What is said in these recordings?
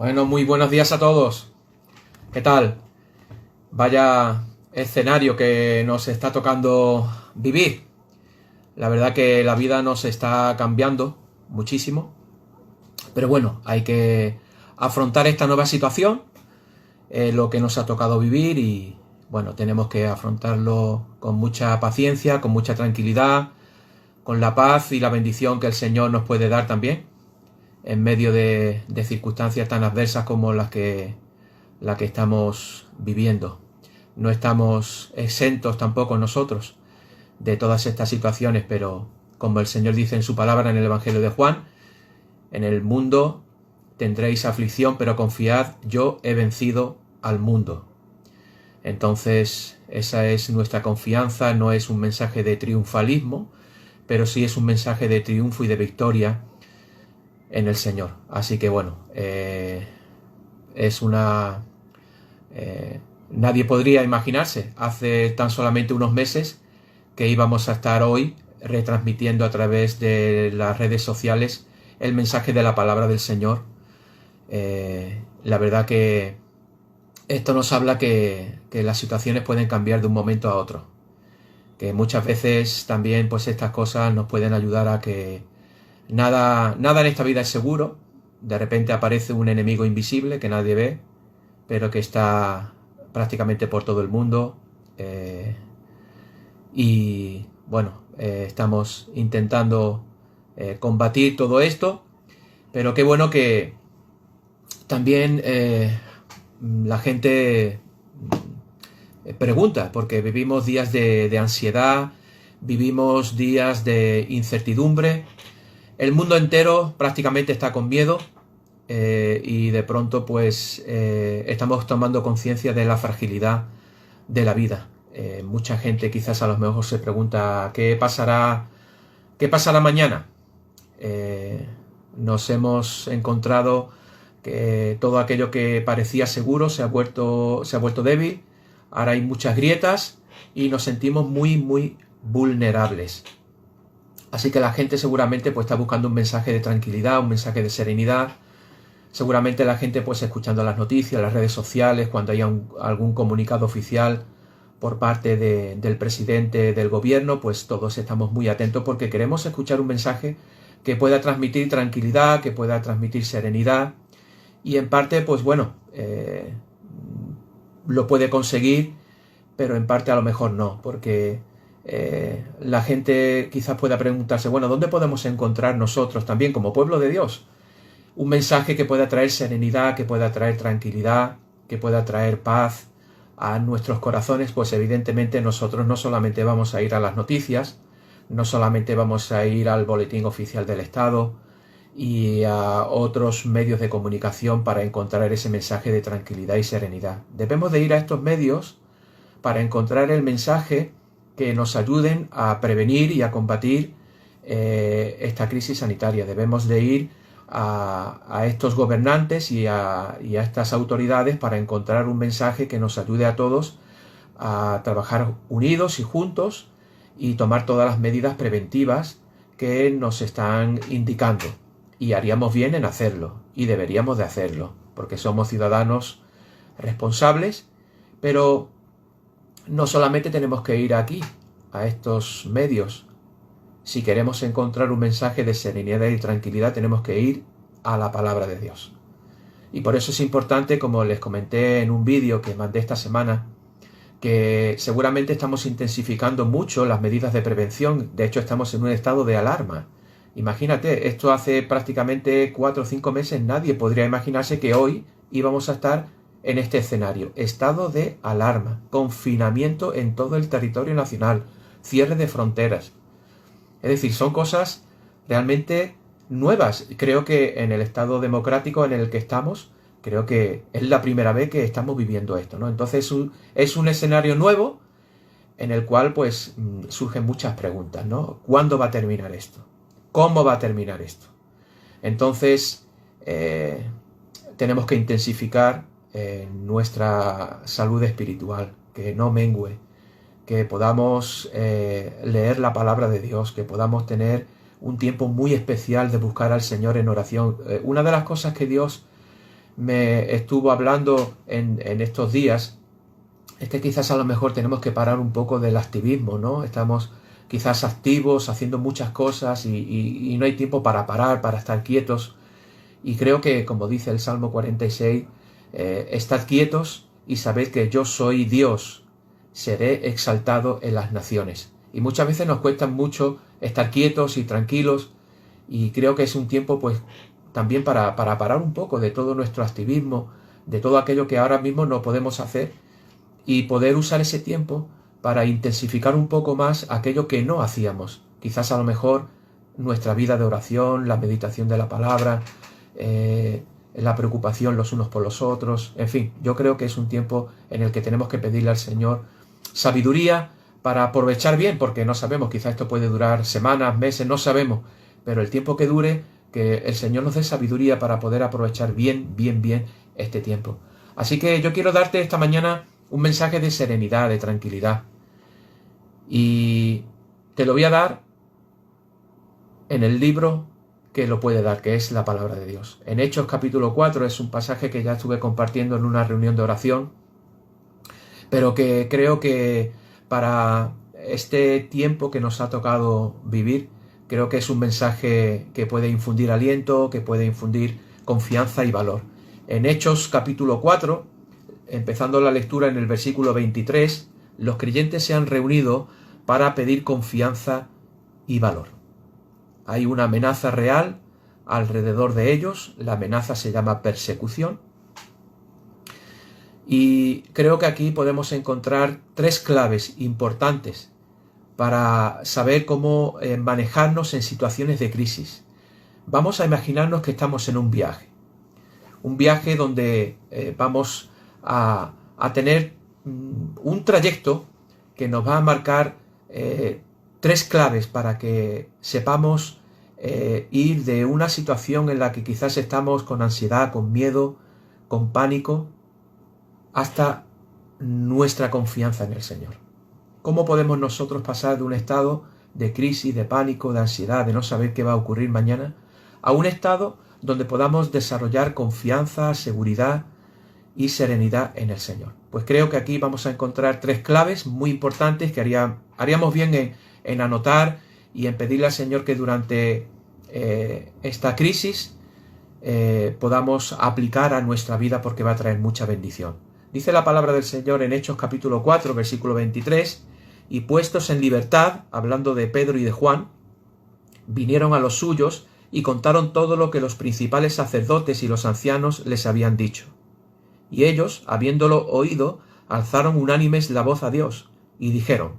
Bueno, muy buenos días a todos. ¿Qué tal? Vaya escenario que nos está tocando vivir. La verdad que la vida nos está cambiando muchísimo. Pero bueno, hay que afrontar esta nueva situación, lo que nos ha tocado vivir y bueno, tenemos que afrontarlo con mucha paciencia, con mucha tranquilidad, con la paz y la bendición que el Señor nos puede dar también en medio de circunstancias tan adversas como la que estamos viviendo. No estamos exentos tampoco nosotros de todas estas situaciones, pero como el Señor dice en su palabra en el Evangelio de Juan, en el mundo tendréis aflicción, pero confiad, yo he vencido al mundo. Entonces, esa es nuestra confianza, no es un mensaje de triunfalismo, pero sí es un mensaje de triunfo y de victoria en el Señor. Así que bueno, es una... nadie podría imaginarse hace tan solamente unos meses que íbamos a estar hoy retransmitiendo a través de las redes sociales el mensaje de la palabra del Señor. La verdad que esto nos habla que las situaciones pueden cambiar de un momento a otro, que muchas veces también pues estas cosas nos pueden ayudar a que nada en esta vida es seguro. De repente aparece un enemigo invisible que nadie ve, pero que está prácticamente por todo el mundo. Y bueno, estamos intentando combatir todo esto, pero qué bueno que también la gente pregunta, porque vivimos días de ansiedad, vivimos días de incertidumbre. El mundo entero prácticamente está con miedo y de pronto pues estamos tomando conciencia de la fragilidad de la vida. Mucha gente quizás a lo mejor se pregunta ¿qué pasará mañana? Nos hemos encontrado que todo aquello que parecía seguro se ha vuelto débil. Ahora hay muchas grietas y nos sentimos muy vulnerables. Así que la gente seguramente pues está buscando un mensaje de tranquilidad, un mensaje de serenidad. Seguramente la gente pues escuchando las noticias, las redes sociales, cuando haya algún comunicado oficial por parte del presidente del gobierno, pues todos estamos muy atentos porque queremos escuchar un mensaje que pueda transmitir tranquilidad, que pueda transmitir serenidad y en parte pues bueno, lo puede conseguir, pero en parte a lo mejor no, porque la gente quizás pueda preguntarse, bueno, ¿dónde podemos encontrar nosotros también como pueblo de Dios un mensaje que pueda traer serenidad, que pueda traer tranquilidad, que pueda traer paz a nuestros corazones? Pues evidentemente nosotros no solamente vamos a ir a las noticias, no solamente vamos a ir al boletín oficial del Estado y a otros medios de comunicación para encontrar ese mensaje de tranquilidad y serenidad. Debemos de ir a estos medios para encontrar el mensaje que nos ayuden a prevenir y a combatir esta crisis sanitaria. Debemos de ir a estos gobernantes y a estas autoridades para encontrar un mensaje que nos ayude a todos a trabajar unidos y juntos y tomar todas las medidas preventivas que nos están indicando. Y haríamos bien en hacerlo, y deberíamos de hacerlo, porque somos ciudadanos responsables, pero no solamente tenemos que ir aquí, a estos medios. Si queremos encontrar un mensaje de serenidad y tranquilidad, tenemos que ir a la palabra de Dios. Y por eso es importante, como les comenté en un vídeo que mandé esta semana, que seguramente estamos intensificando mucho las medidas de prevención. De hecho, estamos en un estado de alarma. Imagínate, esto hace prácticamente 4 o 5 meses nadie podría imaginarse que hoy íbamos a estar en este escenario. Estado de alarma, confinamiento en todo el territorio nacional, cierre de fronteras. Es decir, son cosas realmente nuevas. Creo que en el estado democrático en el que estamos, creo que es la primera vez que estamos viviendo esto, ¿no? Entonces es un escenario nuevo en el cual pues surgen muchas preguntas, ¿no? ¿Cuándo va a terminar esto? ¿Cómo va a terminar esto? Entonces tenemos que intensificar nuestra salud espiritual, que no mengue, que podamos leer la palabra de Dios, que podamos tener un tiempo muy especial de buscar al Señor en oración. Una de las cosas que Dios me estuvo hablando en estos días es que quizás a lo mejor tenemos que parar un poco del activismo, ¿no? Estamos quizás activos, haciendo muchas cosas y no hay tiempo para parar, para estar quietos. Y creo que, como dice el Salmo 46, estad quietos y sabed que yo soy Dios, seré exaltado en las naciones. Y muchas veces nos cuesta mucho estar quietos y tranquilos, y creo que es un tiempo pues también para parar un poco de todo nuestro activismo, de todo aquello que ahora mismo no podemos hacer, y poder usar ese tiempo para intensificar un poco más aquello que no hacíamos. Quizás a lo mejor nuestra vida de oración, la meditación de la palabra, la preocupación los unos por los otros. En fin, yo creo que es un tiempo en el que tenemos que pedirle al Señor sabiduría para aprovechar bien, porque no sabemos, quizás esto puede durar semanas, meses, no sabemos, pero el tiempo que dure, que el Señor nos dé sabiduría para poder aprovechar bien este tiempo. Así que yo quiero darte esta mañana un mensaje de serenidad, de tranquilidad. Y te lo voy a dar en el libro que lo puede dar, que es la palabra de Dios. En Hechos capítulo 4 es un pasaje que ya estuve compartiendo en una reunión de oración, pero que creo que para este tiempo que nos ha tocado vivir, creo que es un mensaje que puede infundir aliento, que puede infundir confianza y valor. En Hechos capítulo 4, empezando la lectura en el versículo 23, los creyentes se han reunido para pedir confianza y valor. Hay una amenaza real alrededor de ellos, la amenaza se llama persecución, y creo que aquí podemos encontrar tres claves importantes para saber cómo manejarnos en situaciones de crisis. Vamos a imaginarnos que estamos en un viaje donde vamos a tener un trayecto que nos va a marcar tres claves para que sepamos ir de una situación en la que quizás estamos con ansiedad, con miedo, con pánico, hasta nuestra confianza en el Señor. ¿Cómo podemos nosotros pasar de un estado de crisis, de pánico, de ansiedad, de no saber qué va a ocurrir mañana, a un estado donde podamos desarrollar confianza, seguridad y serenidad en el Señor? Pues creo que aquí vamos a encontrar tres claves muy importantes que haríamos bien en anotar y en pedirle al Señor que durante esta crisis podamos aplicar a nuestra vida, porque va a traer mucha bendición. Dice la palabra del Señor en Hechos capítulo 4, versículo 23, y puestos en libertad, hablando de Pedro y de Juan, vinieron a los suyos y contaron todo lo que los principales sacerdotes y los ancianos les habían dicho. Y ellos, habiéndolo oído, alzaron unánimes la voz a Dios, y dijeron: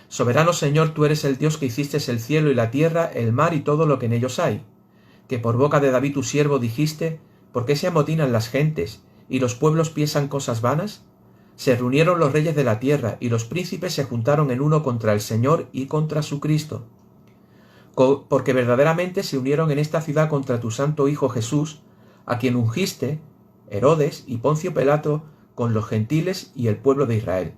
Soberano Señor, tú eres el Dios que hiciste el cielo y la tierra, el mar y todo lo que en ellos hay. Que por boca de David tu siervo dijiste: ¿por qué se amotinan las gentes, y los pueblos piensan cosas vanas? Se reunieron los reyes de la tierra, y los príncipes se juntaron en uno contra el Señor y contra su Cristo. Porque verdaderamente se unieron en esta ciudad contra tu santo Hijo Jesús, a quien ungiste, Herodes y Poncio Pilato, con los gentiles y el pueblo de Israel,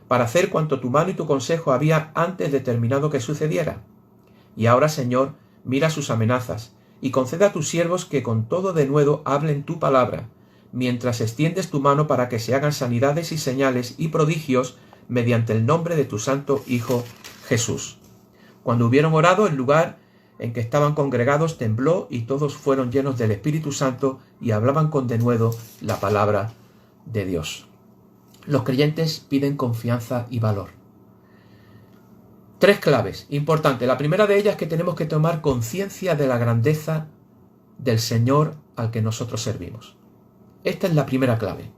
para hacer cuanto tu mano y tu consejo había antes determinado que sucediera. Y ahora, Señor, mira sus amenazas, y concede a tus siervos que con todo denuedo hablen tu palabra, mientras extiendes tu mano para que se hagan sanidades y señales y prodigios mediante el nombre de tu santo Hijo Jesús. Cuando hubieron orado, el lugar en que estaban congregados tembló, y todos fueron llenos del Espíritu Santo y hablaban con denuedo la palabra de Dios. Los creyentes piden confianza y valor. Tres claves importantes. La primera de ellas es que tenemos que tomar conciencia de la grandeza del Señor al que nosotros servimos. Esta es la primera clave.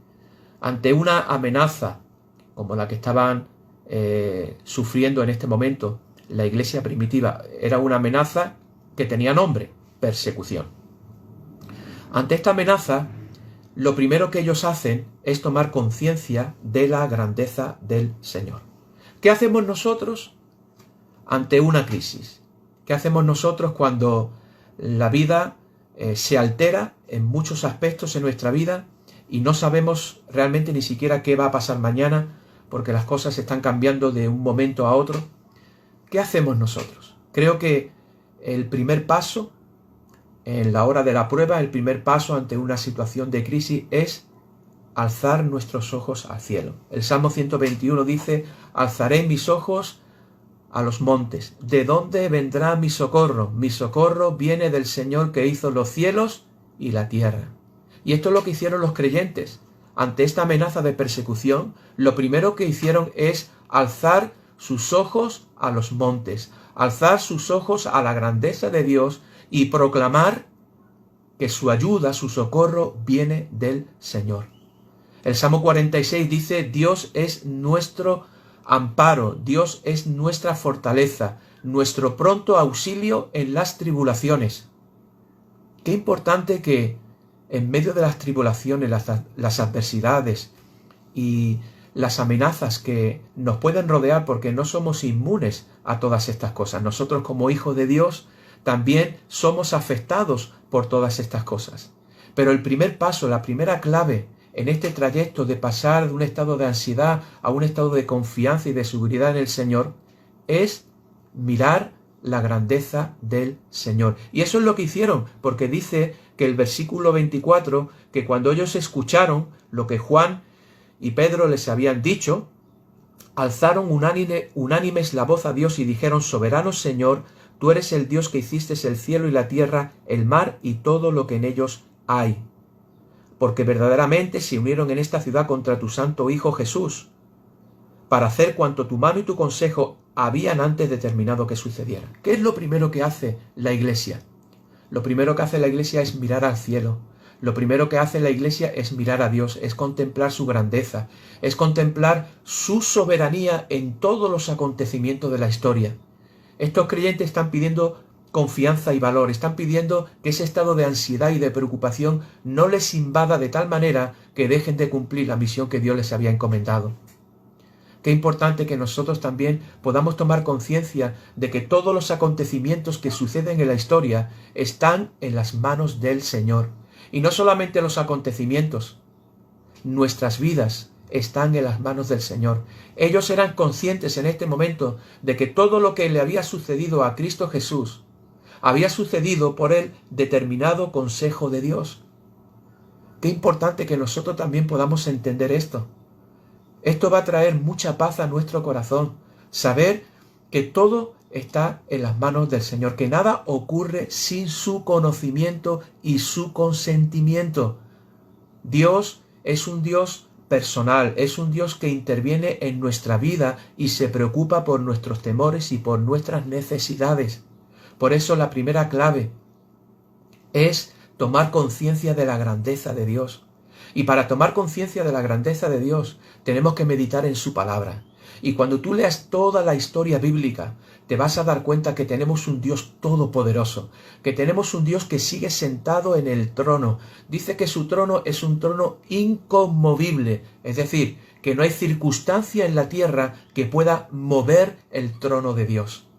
Ante una amenaza como la que estaban sufriendo en este momento la iglesia primitiva, era una amenaza que tenía nombre: persecución. Ante esta amenaza, lo primero que ellos hacen es tomar conciencia de la grandeza del Señor. ¿Qué hacemos nosotros ante una crisis? ¿Qué hacemos nosotros cuando la vida se altera en muchos aspectos en nuestra vida y no sabemos realmente ni siquiera qué va a pasar mañana, porque las cosas están cambiando de un momento a otro? ¿Qué hacemos nosotros? Creo que el primer paso en la hora de la prueba, el primer paso ante una situación de crisis es alzar nuestros ojos al cielo. El Salmo 121 dice: alzaré mis ojos a los montes. ¿De dónde vendrá mi socorro? Mi socorro viene del Señor que hizo los cielos y la tierra. Y esto es lo que hicieron los creyentes. Ante esta amenaza de persecución, lo primero que hicieron es alzar sus ojos a los montes, alzar sus ojos a la grandeza de Dios y proclamar que su ayuda, su socorro viene del Señor. El Salmo 46 dice: Dios es nuestro amparo, Dios es nuestra fortaleza, nuestro pronto auxilio en las tribulaciones. Qué importante que en medio de las tribulaciones, las adversidades y las amenazas que nos pueden rodear, porque no somos inmunes a todas estas cosas. Nosotros, como hijos de Dios, también somos afectados por todas estas cosas. Pero el primer paso, la primera clave en este trayecto de pasar de un estado de ansiedad a un estado de confianza y de seguridad en el Señor, es mirar la grandeza del Señor. Y eso es lo que hicieron, porque dice que el versículo 24, que cuando ellos escucharon lo que Juan y Pedro les habían dicho, alzaron unánimes la voz a Dios y dijeron: soberano Señor, tú eres el Dios que hiciste el cielo y la tierra, el mar y todo lo que en ellos hay. Porque verdaderamente se unieron en esta ciudad contra tu santo Hijo Jesús, para hacer cuanto tu mano y tu consejo habían antes determinado que sucediera. ¿Qué es lo primero que hace la Iglesia? Lo primero que hace la Iglesia es mirar al cielo. Lo primero que hace la Iglesia es mirar a Dios, es contemplar su grandeza, es contemplar su soberanía en todos los acontecimientos de la historia. Estos creyentes están pidiendo confianza y valor, están pidiendo que ese estado de ansiedad y de preocupación no les invada de tal manera que dejen de cumplir la misión que Dios les había encomendado. Qué importante que nosotros también podamos tomar conciencia de que todos los acontecimientos que suceden en la historia están en las manos del Señor. Y no solamente los acontecimientos, nuestras vidas están en las manos del Señor. Ellos eran conscientes en este momento de que todo lo que le había sucedido a Cristo Jesús había sucedido por el determinado consejo de Dios. Qué importante que nosotros también podamos entender esto. Esto va a traer mucha paz a nuestro corazón, saber que todo está en las manos del Señor, que nada ocurre sin su conocimiento y su consentimiento. Dios es un Dios personal, es un Dios que interviene en nuestra vida y se preocupa por nuestros temores y por nuestras necesidades. Por eso la primera clave es tomar conciencia de la grandeza de Dios. Y para tomar conciencia de la grandeza de Dios, tenemos que meditar en su palabra. Y cuando tú leas toda la historia bíblica, te vas a dar cuenta que tenemos un Dios todopoderoso, que tenemos un Dios que sigue sentado en el trono. Dice que su trono es un trono inconmovible, es decir, que no hay circunstancia en la tierra que pueda mover el trono de Dios.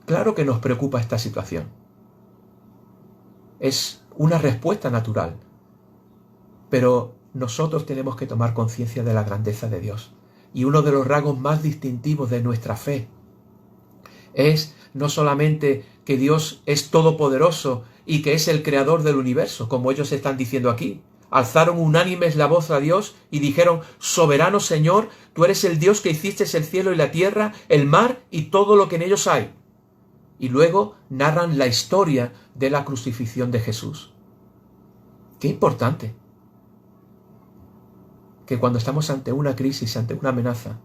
Claro que nos preocupa esta situación. Es una respuesta natural. Pero nosotros tenemos que tomar conciencia de la grandeza de Dios. Y uno de los rasgos más distintivos de nuestra fe es no solamente que Dios es todopoderoso y que es el creador del universo, como ellos están diciendo aquí. Alzaron unánimes la voz a Dios y dijeron: soberano Señor, tú eres el Dios que hiciste el cielo y la tierra, el mar y todo lo que en ellos hay. Y luego narran la historia de la crucifixión de Jesús. ¡Qué importante! Que cuando estamos ante una crisis, ante una amenaza,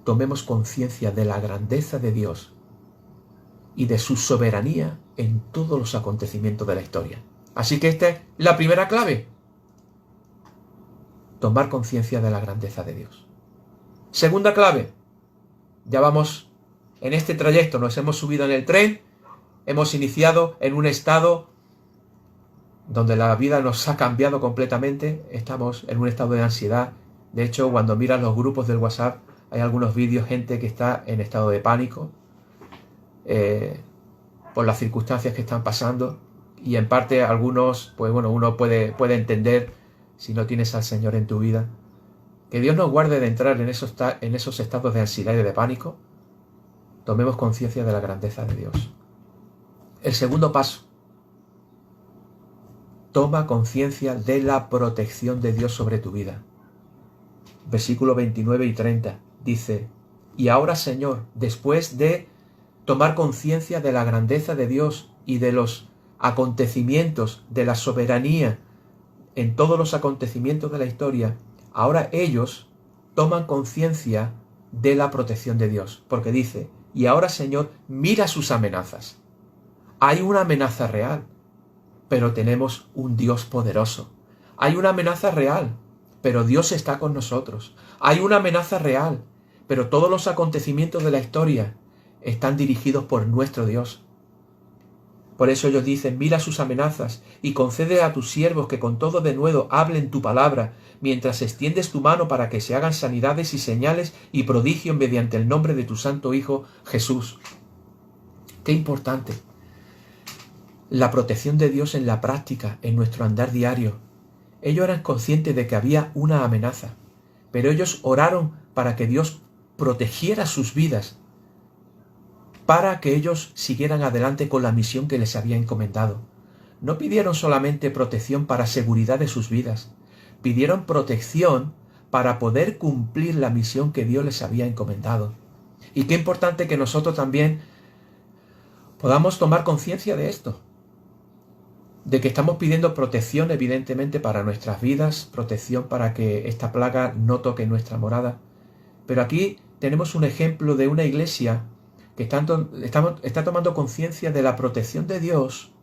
tomemos conciencia de la grandeza de Dios y de su soberanía en todos los acontecimientos de la historia. Así que esta es la primera clave. Tomar conciencia de la grandeza de Dios. Segunda clave. Ya vamos en este trayecto, nos hemos subido en el tren, hemos iniciado en un estado donde la vida nos ha cambiado completamente, estamos en un estado de ansiedad. De hecho, cuando miras los grupos del WhatsApp, hay algunos vídeos, gente que está en estado de pánico por las circunstancias que están pasando, y en parte algunos, pues bueno, uno puede entender si no tienes al Señor en tu vida. Que Dios nos guarde de entrar en esos estados de ansiedad y de pánico. Tomemos conciencia de la grandeza de Dios. El segundo paso toma conciencia de la protección de Dios sobre tu vida. Versículos 29 y 30 dice: y ahora, Señor, después de tomar conciencia de la grandeza de Dios y de los acontecimientos, de la soberanía en todos los acontecimientos de la historia, ahora ellos toman conciencia de la protección de Dios, porque dice: y ahora, Señor, mira sus amenazas. Hay una amenaza real, pero tenemos un Dios poderoso. Hay una amenaza real, pero Dios está con nosotros. Hay una amenaza real, pero todos los acontecimientos de la historia están dirigidos por nuestro Dios. Por eso ellos dicen: mira sus amenazas y concede a tus siervos que con todo denuedo hablen tu palabra, mientras extiendes tu mano para que se hagan sanidades y señales y prodigios mediante el nombre de tu santo Hijo Jesús. Qué importante. La protección de Dios en la práctica, en nuestro andar diario. Ellos eran conscientes de que había una amenaza, pero ellos oraron para que Dios protegiera sus vidas, para que ellos siguieran adelante con la misión que les había encomendado. No pidieron solamente protección para seguridad de sus vidas, pidieron protección para poder cumplir la misión que Dios les había encomendado. Y qué importante que nosotros también podamos tomar conciencia de esto, de que estamos pidiendo protección evidentemente para nuestras vidas, protección para que esta plaga no toque nuestra morada. Pero aquí tenemos un ejemplo de una iglesia que está tomando conciencia de la protección de Dios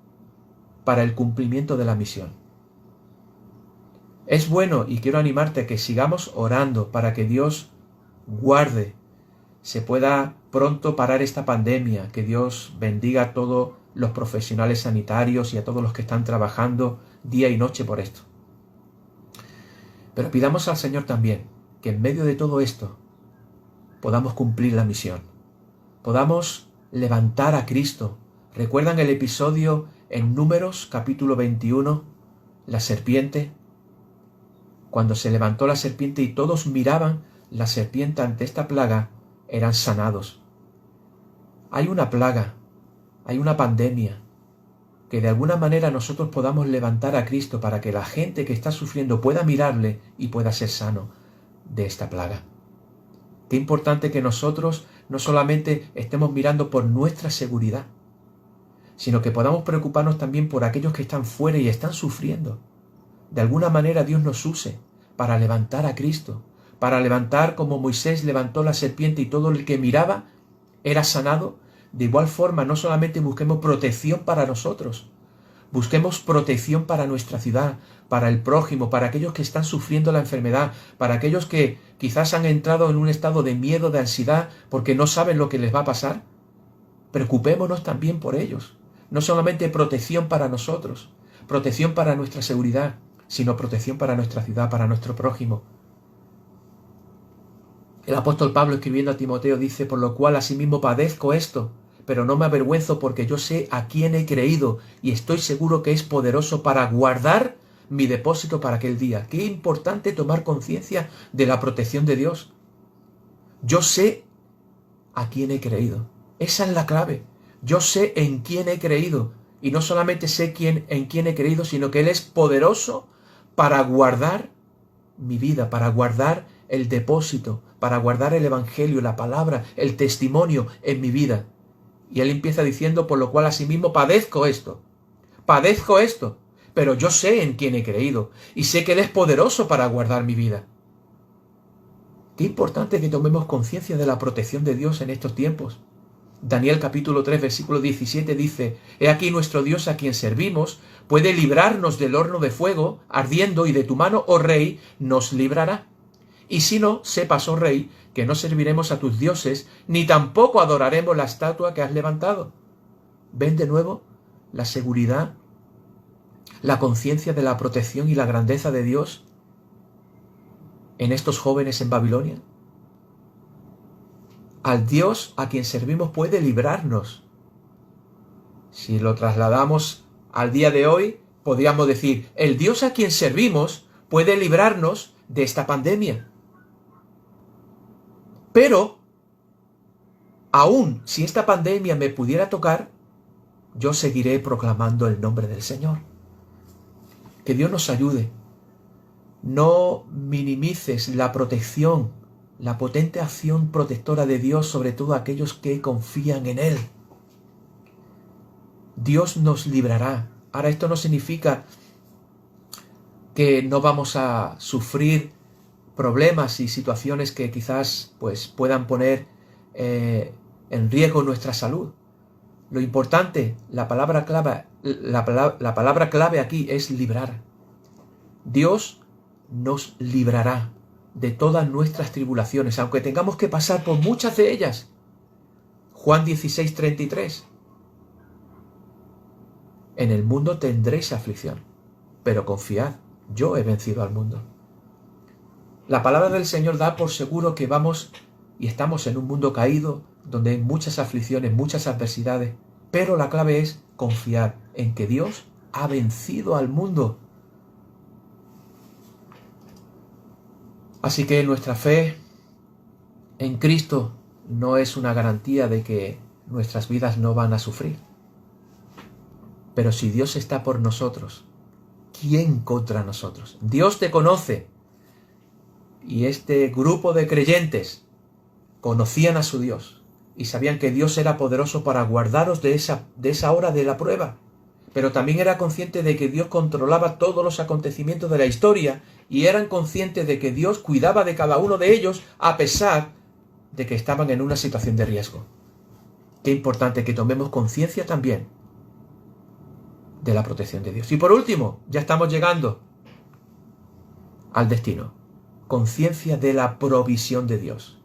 para el cumplimiento de la misión. Es bueno, y quiero animarte a que sigamos orando para que Dios guarde, se pueda pronto parar esta pandemia, que Dios bendiga a todos los profesionales sanitarios y a todos los que están trabajando día y noche por esto. Pero pidamos al Señor también que en medio de todo esto podamos cumplir la misión, podamos levantar a Cristo. ¿Recuerdan el episodio en Números capítulo 21? La serpiente. Cuando se levantó la serpiente y todos miraban la serpiente ante esta plaga, eran sanados. Hay una plaga, hay una pandemia, que de alguna manera nosotros podamos levantar a Cristo para que la gente que está sufriendo pueda mirarle y pueda ser sano de esta plaga. Qué importante que nosotros no solamente estemos mirando por nuestra seguridad, sino que podamos preocuparnos también por aquellos que están fuera y están sufriendo. De alguna manera Dios nos use para levantar a Cristo, para levantar como Moisés levantó la serpiente y todo el que miraba era sanado. De igual forma, no solamente busquemos protección para nosotros, busquemos protección para nuestra ciudad, para el prójimo, para aquellos que están sufriendo la enfermedad, para aquellos que quizás han entrado en un estado de miedo, de ansiedad, porque no saben lo que les va a pasar. Preocupémonos también por ellos. No solamente protección para nosotros, protección para nuestra seguridad, sino protección para nuestra ciudad, para nuestro prójimo. El apóstol Pablo, escribiendo a Timoteo, dice: por lo cual asimismo padezco esto, pero no me avergüenzo, porque yo sé a quién he creído y estoy seguro que es poderoso para guardar mi depósito para aquel día. Qué importante tomar conciencia de la protección de Dios. Yo sé a quién he creído. Esa es la clave. Yo sé en quién he creído. Y no solamente sé en quién he creído, sino que Él es poderoso para guardar mi vida, para guardar el depósito, para guardar el evangelio, la palabra, el testimonio en mi vida. Y Él empieza diciendo: por lo cual asimismo padezco esto, pero yo sé en quién he creído y sé que Él es poderoso para guardar mi vida. Qué importante que tomemos conciencia de la protección de Dios en estos tiempos. Daniel capítulo 3 versículo 17 dice: he aquí nuestro Dios a quien servimos puede librarnos del horno de fuego ardiendo, y de tu mano, oh rey, nos librará. Y si no, sepas, oh rey, que no serviremos a tus dioses, ni tampoco adoraremos la estatua que has levantado. ¿Ven de nuevo la seguridad, la conciencia de la protección y la grandeza de Dios en estos jóvenes en Babilonia? Al Dios a quien servimos puede librarnos. Si lo trasladamos al día de hoy, podríamos decir: el Dios a quien servimos puede librarnos de esta pandemia. Pero, aún si esta pandemia me pudiera tocar, yo seguiré proclamando el nombre del Señor. Que Dios nos ayude. No minimices la protección, la potente acción protectora de Dios sobre todo aquellos que confían en Él. Dios nos librará. Ahora, esto no significa que no vamos a sufrir problemas y situaciones que quizás pues, puedan poner en riesgo nuestra salud. Lo importante, la palabra clave aquí es librar. Dios nos librará de todas nuestras tribulaciones, aunque tengamos que pasar por muchas de ellas. Juan 16:33. En el mundo tendréis aflicción, pero confiad, yo he vencido al mundo. La palabra del Señor da por seguro que vamos y estamos en un mundo caído, donde hay muchas aflicciones, muchas adversidades, pero la clave es confiar en que Dios ha vencido al mundo. Así que nuestra fe en Cristo no es una garantía de que nuestras vidas no van a sufrir. Pero si Dios está por nosotros, ¿quién contra nosotros? Dios te conoce. Y este grupo de creyentes conocían a su Dios y sabían que Dios era poderoso para guardaros de esa hora de la prueba. Pero también era consciente de que Dios controlaba todos los acontecimientos de la historia y eran conscientes de que Dios cuidaba de cada uno de ellos a pesar de que estaban en una situación de riesgo. Qué importante que tomemos conciencia también de la protección de Dios. Y por último, ya estamos llegando al destino. Conciencia de la provisión de Dios.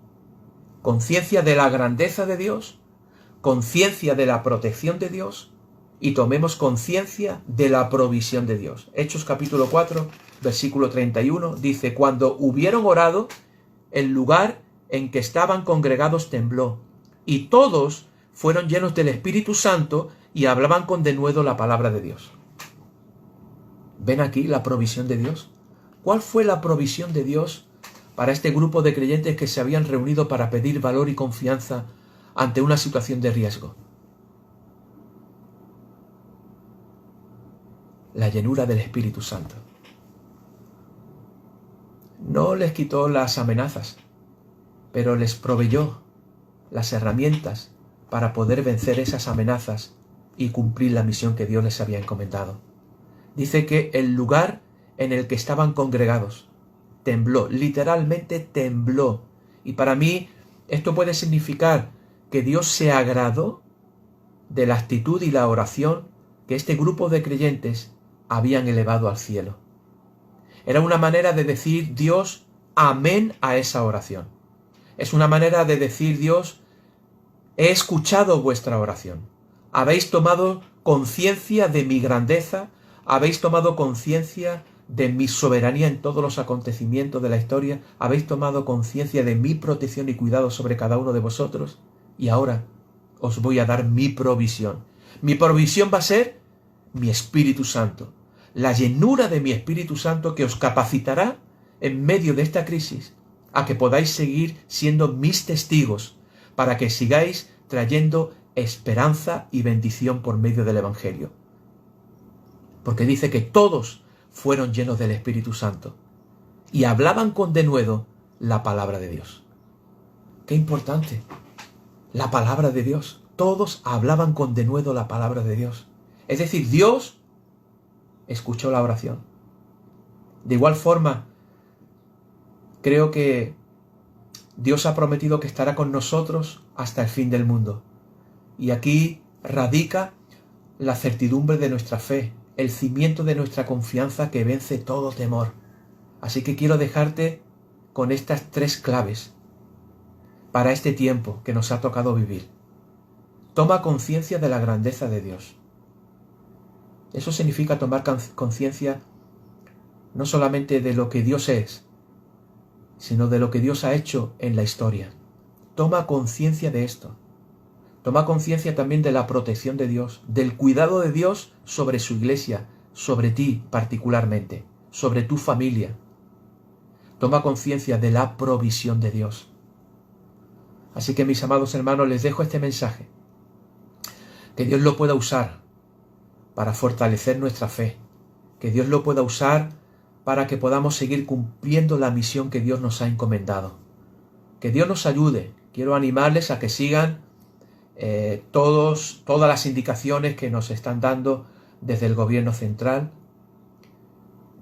Conciencia de la grandeza de Dios. Conciencia de la protección de Dios. Y tomemos conciencia de la provisión de Dios. Hechos capítulo 4, versículo 31, dice: cuando hubieron orado, el lugar en que estaban congregados tembló, y todos fueron llenos del Espíritu Santo y hablaban con denuedo la palabra de Dios. ¿Ven aquí la provisión de Dios? ¿Cuál fue la provisión de Dios para este grupo de creyentes que se habían reunido para pedir valor y confianza ante una situación de riesgo? La llenura del Espíritu Santo. No les quitó las amenazas, pero les proveyó las herramientas para poder vencer esas amenazas y cumplir la misión que Dios les había encomendado. Dice que el lugar en el que estaban congregados tembló, literalmente tembló. Y para mí esto puede significar que Dios se agradó de la actitud y la oración que este grupo de creyentes habían elevado al cielo. Era una manera de decir: Dios, amén a esa oración. Es una manera de decir: Dios, he escuchado vuestra oración. Habéis tomado conciencia de mi grandeza, habéis tomado conciencia de mi soberanía en todos los acontecimientos de la historia, habéis tomado conciencia de mi protección y cuidado sobre cada uno de vosotros, y ahora os voy a dar mi provisión. Mi provisión va a ser mi Espíritu Santo, la llenura de mi Espíritu Santo que os capacitará en medio de esta crisis a que podáis seguir siendo mis testigos, para que sigáis trayendo esperanza y bendición por medio del Evangelio. Porque dice que todos fueron llenos del Espíritu Santo y hablaban con denuedo la palabra de Dios. ¡Qué importante! La palabra de Dios. Todos hablaban con denuedo la palabra de Dios. Es decir, Dios escuchó la oración. De igual forma, creo que Dios ha prometido que estará con nosotros hasta el fin del mundo. Y aquí radica la certidumbre de nuestra fe, el cimiento de nuestra confianza que vence todo temor. Así que quiero dejarte con estas 3 claves para este tiempo que nos ha tocado vivir. Toma conciencia de la grandeza de Dios. Eso significa tomar conciencia no solamente de lo que Dios es, sino de lo que Dios ha hecho en la historia. Toma conciencia de esto. Toma conciencia también de la protección de Dios, del cuidado de Dios sobre su iglesia, sobre ti particularmente, sobre tu familia. Toma conciencia de la provisión de Dios. Así que, mis amados hermanos, les dejo este mensaje. Que Dios lo pueda usar para fortalecer nuestra fe. que Dios lo pueda usar para que podamos seguir cumpliendo la misión que Dios nos ha encomendado. Que Dios nos ayude. Quiero animarles a que sigan todas las indicaciones que nos están dando desde el gobierno central.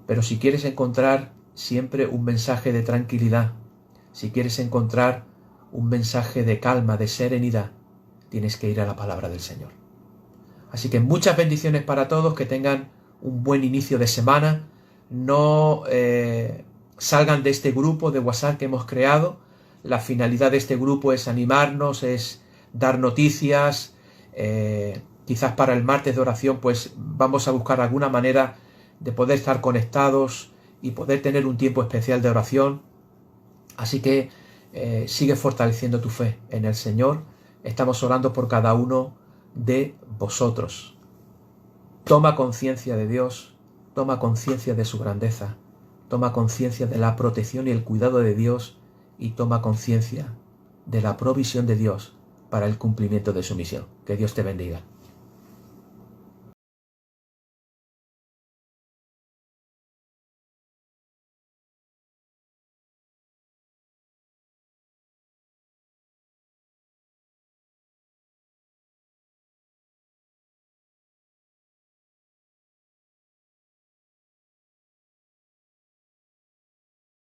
Pero si quieres encontrar siempre un mensaje de tranquilidad, si quieres encontrar un mensaje de calma, de serenidad, tienes que ir a la palabra del Señor. Así que muchas bendiciones para todos, que tengan un buen inicio de semana. No salgan de este grupo de WhatsApp que hemos creado. La finalidad de este grupo es animarnos, es dar noticias. Quizás para el martes de oración pues vamos a buscar alguna manera de poder estar conectados y poder tener un tiempo especial de oración. Así que sigue fortaleciendo tu fe en el Señor. Estamos orando por cada uno de vosotros. Toma conciencia de Dios, toma conciencia de su grandeza, toma conciencia de la protección y el cuidado de Dios, y toma conciencia de la provisión de Dios para el cumplimiento de su misión. Que Dios te bendiga.